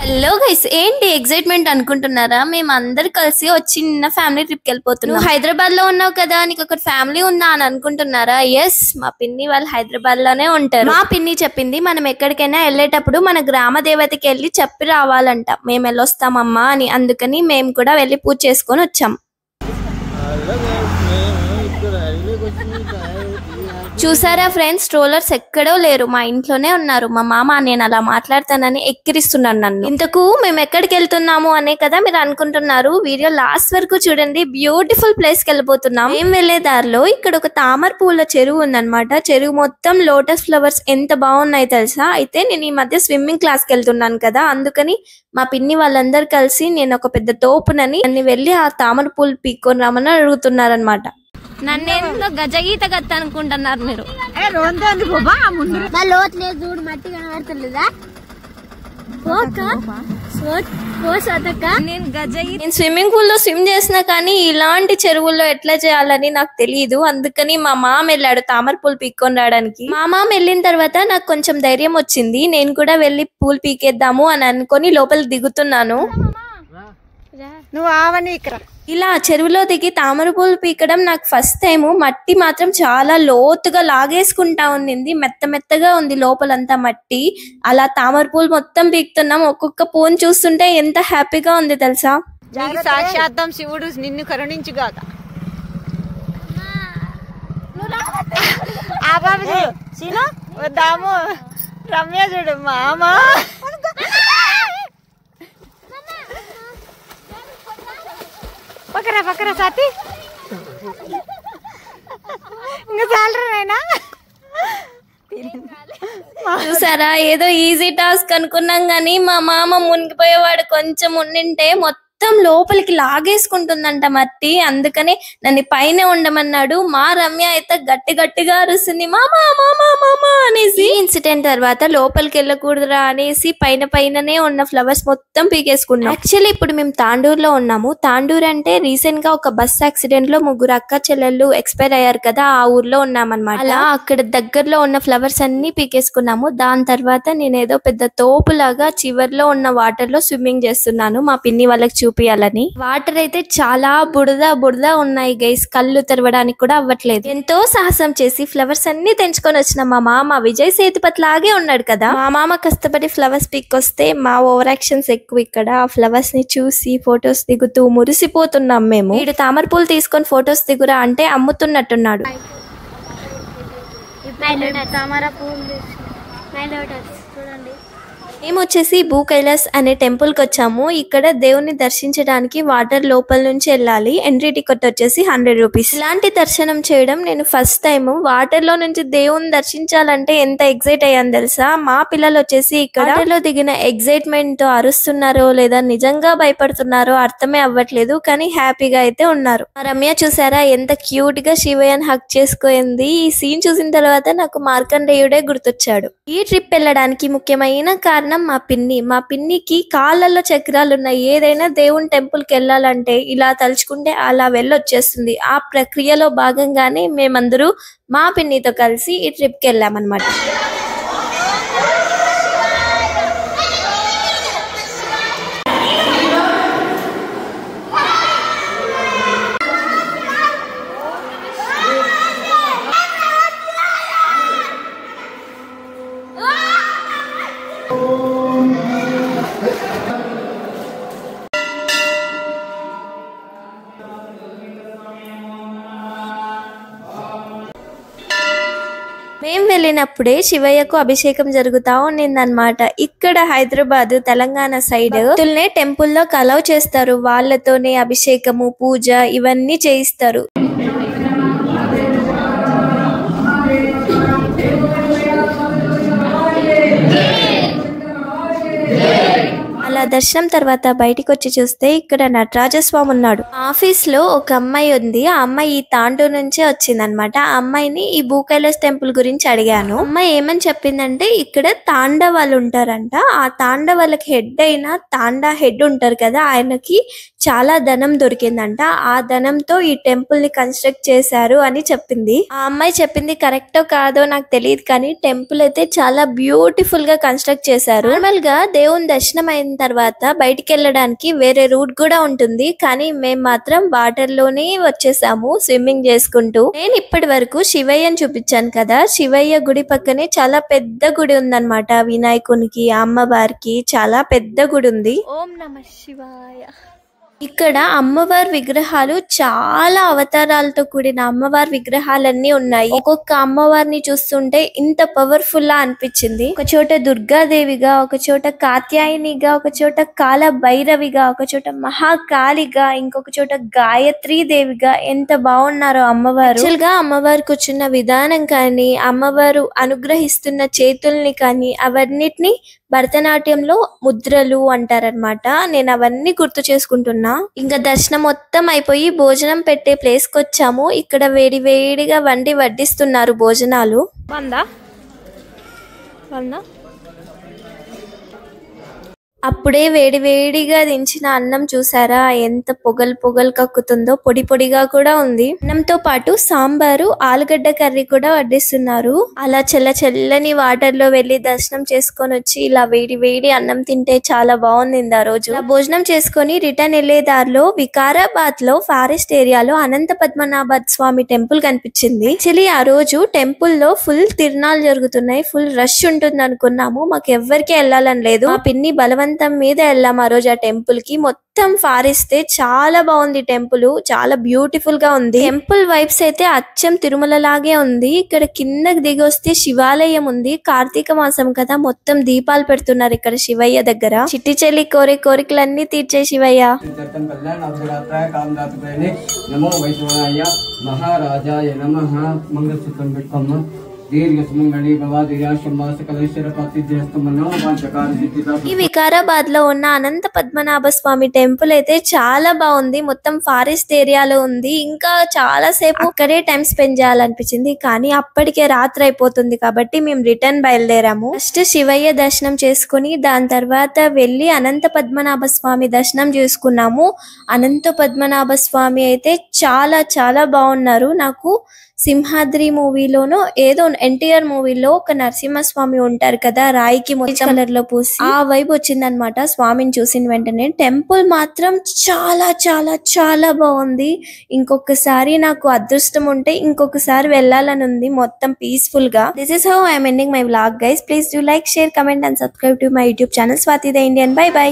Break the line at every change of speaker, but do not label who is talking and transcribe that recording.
Hello guys, ఏంటి excitement అనుకుంటున్నారా? మేము అందరు కలిసి వచ్చి చిన్న ఫ్యామిలీ ట్రిప్ కి వెళ్ళిపోతున్నాం. హైదరాబాద్ లో ఉన్నావు కదా, నీకు ఒక ఫ్యామిలీ ఉందా అని అనుకుంటున్నారా? ఎస్, మా పిన్ని వాళ్ళు హైదరాబాద్ లోనే ఉంటారు. మా పిన్ని చెప్పింది మనం ఎక్కడికైనా వెళ్ళేటప్పుడు మన గ్రామ దేవతకి వెళ్ళి చెప్పి రావాలంట, మేము వెళ్ళొస్తామమ్మా అని. అందుకని మేము కూడా వెళ్ళి పూజ చేసుకొని వచ్చాం. చూసారా ఫ్రెండ్స్, ట్రోలర్స్ ఎక్కడో లేరు, మా ఇంట్లోనే ఉన్నారు. మా మామ నేను అలా మాట్లాడతానని ఎక్కిరిస్తున్నాను నన్ను. ఇంతకు మేము ఎక్కడికి వెళ్తున్నాము అనే కదా మీరు అనుకుంటున్నారు. వీడియో లాస్ట్ వరకు చూడండి. బ్యూటిఫుల్ ప్లేస్ కి వెళ్ళిపోతున్నాం. మేము వెళ్లే దారిలో ఇక్కడ ఒక తామర పూల చెరువు ఉందన్నమాట. చెరువు మొత్తం లోటస్ ఫ్లవర్స్ ఎంత బాగున్నాయి తెలుసా. అయితే నేను ఈ మధ్య స్విమ్మింగ్ క్లాస్ కి వెళ్తున్నాను కదా, అందుకని మా పిన్ని వాళ్ళందరూ కలిసి నేను ఒక పెద్ద తోపునని నన్ను వెళ్ళి ఆ తామర పూలు పీక్కొని రామని అడుగుతున్నారనమాట. నన్నేందో గజగీత గత్త అనుకుంటున్నారు మీరు. నేను స్విమ్మింగ్ పూల్ లో స్విమ్ చేసినా కానీ ఇలాంటి చెరువుల్లో ఎట్లా చేయాలని నాకు తెలియదు. అందుకని మా మామ వెళ్ళాడు తామర పూలు పీక్కొని రావడానికి. మా మామ వెళ్ళిన తర్వాత నాకు కొంచెం ధైర్యం వచ్చింది. నేను కూడా వెళ్ళి పూలు పీకేద్దాము అని అనుకొని లోపల దిగుతున్నాను. ఇలా చెరువులో దిగి తామర పూలు పీకడం నాకు ఫస్ట్ టైం. మట్టి మాత్రం చాలా లోతుగా లాగేసుకుంటా ఉంది, మెత్త మెత్తగా ఉంది లోపలంతా మట్టి. అలా తామర పూలు మొత్తం పీకుతున్నాం. ఒక్కొక్క పూను చూస్తుంటే ఎంత హ్యాపీగా ఉంది తెలుసా.
సాక్షాత్తం శివుడు నిన్ను కరుణించుగాక. వద్దాము రమ్య చూడు మామ. పక్కరా పక్కరా సాతి ఇంకా చాలరానైనా.
చూసారా, ఏదో ఈజీ టాస్క్ అనుకున్నాం గానీ మా మామ మునిగిపోయేవాడు. కొంచెం ఉండింటే మొత్తం లోపలికి లాగేసుకుంటుందంట మట్టి. అందుకని నన్ను పైన ఉండమన్నాడు. మా రమ్య అయితే గట్టి గట్టిగా అరుస్తుంది మామా మామా మామా అనేసి. ఇన్సిడెంట్ తర్వాత లోపలికి వెళ్ళకూడదురా అనేసి పైననే ఉన్న ఫ్లవర్స్ మొత్తం పీకేసుకున్నాం. యాక్చువల్లీ ఇప్పుడు మేము తాండూరులో ఉన్నాము. తాండూరు అంటే రీసెంట్ గా ఒక బస్ యాక్సిడెంట్ లో 3 అక్క చెల్లెళ్ళు ఎక్స్పైర్ అయ్యారు కదా, ఆ ఊర్లో ఉన్నామన్నమాట. అలా అక్కడ దగ్గరలో ఉన్న ఫ్లవర్స్ అన్ని పీకేసుకున్నాము. దాని తర్వాత నేను ఏదో పెద్ద తోపులాగా చివర్లో ఉన్న వాటర్ లో స్విమ్మింగ్ చేస్తున్నాను మా పిన్ని వాళ్ళకి చూపియాలని. వాటర్ అయితే చాలా బురద ఉన్నాయి గైస్, కళ్ళు తెరవడానికి కూడా అవ్వట్లేదు. ఎంతో సాహసం చేసి ఫ్లవర్స్ అన్ని తెంచుకొని వచ్చిన మా మామ విజయ్ సేతుపతి లాగే ఉన్నాడు కదా. మా మామ కష్టపడి ఫ్లవర్స్ పీక్కొస్తే మా ఓవర్ యాక్షన్స్ ఎక్కువ. ఇక్కడ ఆ ఫ్లవర్స్ ని చూసి ఫొటోస్ దిగుతూ మురిసిపోతున్నాం మేము. వీడు తామర పూలు తీసుకొని ఫొటోస్ దిగురా అంటే అమ్ముతున్నట్టున్నాడు. మేము వచ్చేసి భూ కైలాస్ అనే టెంపుల్ కి వచ్చాము. ఇక్కడ దేవుని దర్శించడానికి వాటర్ లోపల నుంచి వెళ్ళాలి. ఎంట్రీ టికెట్ వచ్చేసి 100 రూపీస్. ఇలాంటి దర్శనం చేయడం నేను ఫస్ట్ టైం. వాటర్ లో నుంచి దేవుని దర్శించాలంటే ఎంత ఎక్సైట్ అయ్యాను తెలుసా. మా పిల్లలు వచ్చేసి ఇక్కడ వాటర్ లో దిగిన ఎక్సైట్మెంట్ తో అరుస్తున్నారో లేదా నిజంగా భయపడుతున్నారో అర్థమే అవ్వట్లేదు, కానీ హ్యాపీగా అయితే ఉన్నారు. మా రమ్య చూసారా ఎంత క్యూట్ గా శివయ్యని హక్ చేసుకోయింది. ఈ సీన్ చూసిన తర్వాత నాకు మార్కండేయుడే గుర్తొచ్చాడు. ఈ ట్రిప్ వెళ్ళడానికి ముఖ్యమైన కారణం మా పిన్నికి కాళ్ళల్లో చక్రాలు ఉన్నాయి. ఏదైనా దేవుని టెంపుల్ కి వెళ్ళాలంటే ఇలా తలుచుకుంటే అలా వెళ్ళొచ్చేస్తుంది. ఆ ప్రక్రియలో భాగంగానే మేమందరూ మా పిన్నితో కలిసి ఈ ట్రిప్ కి వెళ్ళామన్నమాట. మేము వెళ్ళినప్పుడే శివయ్యకు అభిషేకం జరుగుతా ఉన్నిందనమాట. ఇక్కడ హైదరాబాద్ తెలంగాణ సైడ్ టెంపుల్లో అలౌ చేస్తారు. వాళ్ళతోనే అభిషేకము పూజ ఇవన్నీ చేయిస్తారు. అలా దర్శనం తర్వాత బయటికి వచ్చి చూస్తే ఇక్కడ నటరాజస్వామి ఉన్నాడు. ఆఫీస్ లో ఒక అమ్మాయి ఉంది. ఆ అమ్మాయి ఈ తాండూరు నుంచే వచ్చిందనమాట. ఆ అమ్మాయిని ఈ భూ కైలాస్ టెంపుల్ గురించి అడిగాను. అమ్మాయి ఏమని చెప్పిందంటే ఇక్కడ తాండవాళ్ళు ఉంటారంట. ఆ తాండవాళ్ళకి హెడ్ అయిన తాండా హెడ్ ఉంటారు కదా, ఆయనకి చాలా ధనం దొరికిందంట. ఆ ధనంతో ఈ టెంపుల్ ని కన్స్ట్రక్ట్ చేశారు అని చెప్పింది. ఆ అమ్మాయి చెప్పింది కరెక్టో కాదో నాకు తెలియదు, కానీ టెంపుల్ అయితే చాలా బ్యూటిఫుల్ గా కన్స్ట్రక్ట్ చేశారు. నార్మల్ గా దేవుని దర్శనం అయిన తర్వాత బయటికి వెళ్ళడానికి వేరే రూట్ కూడా ఉంటుంది. కానీ మేము మాత్రం వాటర్ లోనే వచ్చేసాము స్విమ్మింగ్ చేసుకుంటూ. నేను ఇప్పటి వరకు శివయ్యని చూపించాను కదా, శివయ్య గుడి పక్కనే చాలా పెద్ద గుడి ఉందన్నమాట. వినాయకునికి, అమ్మవారికి చాలా పెద్ద గుడి ఉంది. ఓం నమః శివాయ. ఇక్కడ అమ్మవారి విగ్రహాలు చాలా అవతారాలతో కూడిన అమ్మవారి విగ్రహాలన్నీ ఉన్నాయి. ఒక్కొక్క అమ్మవారిని చూస్తుంటే ఇంత పవర్ఫుల్ లా అనిపించింది. ఒక చోట దుర్గాదేవిగా, ఒక చోట కాత్యాయనిగా, ఒక చోట కాల భైరవిగా, ఒక చోట మహాకాళిగా, ఇంకొక చోట గాయత్రీ దేవిగా ఎంత బాగున్నారో అమ్మవారు. యాక్చువల్ గా అమ్మవారు కూర్చున్న విధానం కానీ, అమ్మవారు అనుగ్రహిస్తున్న చేతుల్ని కానీ అవన్నిటిని భరతనాట్యంలో ముద్రలు అంటారనమాట. నేను అవన్నీ గుర్తు చేసుకుంటున్నా. ఇంకా దర్శనం మొత్తం అయిపోయి భోజనం పెట్టే ప్లేస్ కి వచ్చాము. ఇక్కడ వేడి వేడిగా వండి వడ్డిస్తున్నారు భోజనాలు. అప్పుడే వేడి వేడిగా దించిన అన్నం చూసారా ఎంత పొగలు పొగలు కక్కుతుందో, పొడి పొడిగా కూడా ఉంది. అన్నంతో పాటు సాంబారు, ఆలుగడ్డ కర్రీ కూడా వడ్డిస్తున్నారు. అలా చల్లని వాటర్ లో వెళ్లి దర్శనం చేసుకొని వచ్చి ఇలా వేడి వేడి అన్నం తింటే చాలా బాగుంది ఆ రోజు. భోజనం చేసుకొని రిటర్న్ వెళ్లే దారిలో వికారాబాద్ లో ఫారెస్ట్ ఏరియాలో అనంత పద్మనాభ స్వామి టెంపుల్ కనిపించింది. యాక్చువల్లీ ఆ రోజు టెంపుల్ లో ఫుల్ తిరునాలు జరుగుతున్నాయి, ఫుల్ రష్ ఉంటుంది అనుకున్నాము. మాకు ఎవ్వరికి వెళ్ళాలని లేదు. మా పిన్ని బలవంతం మీద వెళ్ళాం ఆ రోజు ఆ టెంపుల్ కి. మొత్తం ఫారిస్తే చాలా బాగుంది టెంపుల్, చాలా బ్యూటిఫుల్ గా ఉంది. టెంపుల్ వైబ్స్ అయితే అచ్చం తిరుమల లాగే ఉంది. ఇక్కడ కిందకి దిగి వస్తే శివాలయం ఉంది. కార్తీక మాసం కదా, మొత్తం దీపాలు పెడుతున్నారు ఇక్కడ శివయ్య దగ్గర. చిట్టి చెల్లి కోరే కోరికలన్నీ తీర్చే శివయ్య.
మహారాజాయ నమః. మంగళసూత్రం పెట్టుకోమ్మా.
ఈ వికారాబాద్ లో ఉన్న అనంత పద్మనాభ స్వామి టెంపుల్ అయితే చాలా బాగుంది. మొత్తం ఫారెస్ట్ ఏరియాలో ఉంది. ఇంకా చాలా సేపు అక్కడే టైం స్పెండ్ చేయాలనిపించింది, కానీ అప్పటికే రాత్రి అయిపోతుంది కాబట్టి మేము రిటర్న్ బయలుదేరాము. ఫస్ట్ శివయ్య దర్శనం చేసుకుని దాని తర్వాత వెళ్లి అనంత పద్మనాభ స్వామి దర్శనం చేసుకున్నాము. అనంత పద్మనాభ స్వామి అయితే చాలా చాలా బాగున్నారు. నాకు సింహాద్రి మూవీలోనో ఏదో ఎన్టీఆర్ మూవీలో ఒక నరసింహస్వామి ఉంటారు కదా, రాయికి మొత్తం కలర్ లో పూసి, ఆ వైపు వచ్చిందనమాట స్వామిని చూసిన వెంటనే. టెంపుల్ మాత్రం చాలా చాలా చాలా బాగుంది. ఇంకొకసారి నాకు అదృష్టం ఉంటే ఇంకొకసారి వెళ్ళాలని ఉంది, మొత్తం పీస్ఫుల్ గా. This is how I'm ending my vlog guys. Please do like, share, comment and subscribe to my YouTube channel Swathi the Indian. By by.